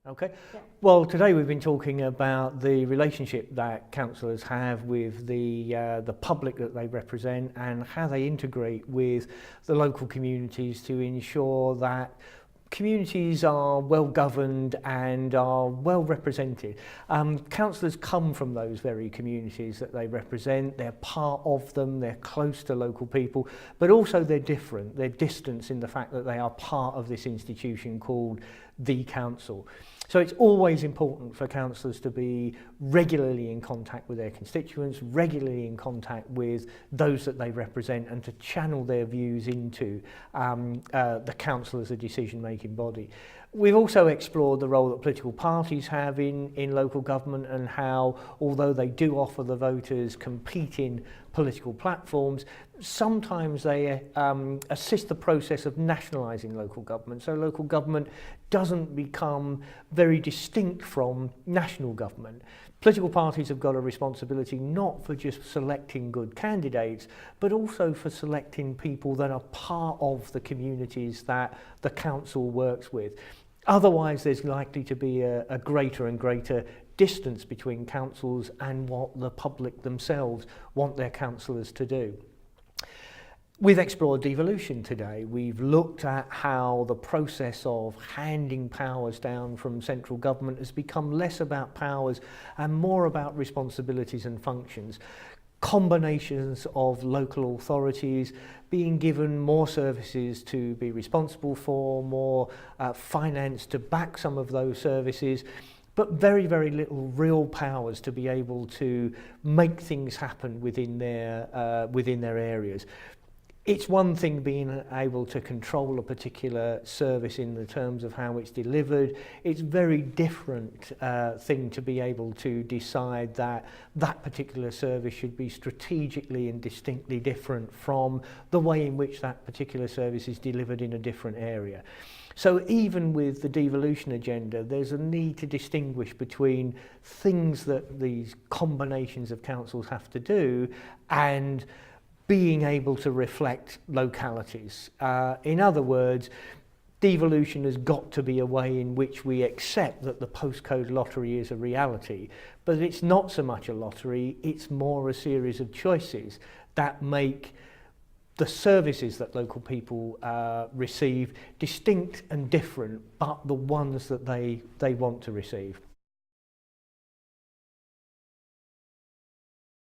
Okay. Yeah. Well, today we've been talking about the relationship that councillors have with the public that they represent and how they integrate with the local communities to ensure that communities are well governed and are well represented. Councillors come from those very communities that they represent, they're part of them, they're close to local people, but also they're different, they're distant in the fact that they are part of this institution called the council. So it's always important for councillors to be regularly in contact with their constituents, regularly in contact with those that they represent, and to channel their views into the council as a decision-making body. We've also explored the role that political parties have in local government and how, although they do offer the voters competing political platforms, sometimes they assist the process of nationalising local government. So local government doesn't become very distinct from national government. Political parties have got a responsibility not for just selecting good candidates, but also for selecting people that are part of the communities that the council works with. Otherwise, there's likely to be a greater and greater distance between councils and what the public themselves want their councillors to do. We've explored devolution today. We've looked at how the process of handing powers down from central government has become less about powers and more about responsibilities and functions. Combinations of local authorities being given more services to be responsible for, more finance to back some of those services, but very, very little real powers to be able to make things happen within their areas. It's one thing being able to control a particular service in the terms of how it's delivered. It's a very different thing to be able to decide that that particular service should be strategically and distinctly different from the way in which that particular service is delivered in a different area. So even with the devolution agenda, there's a need to distinguish between things that these combinations of councils have to do and being able to reflect localities. In other words, devolution has got to be a way in which we accept that the postcode lottery is a reality, but it's not so much a lottery, it's more a series of choices that make the services that local people receive distinct and different, but the ones that they want to receive.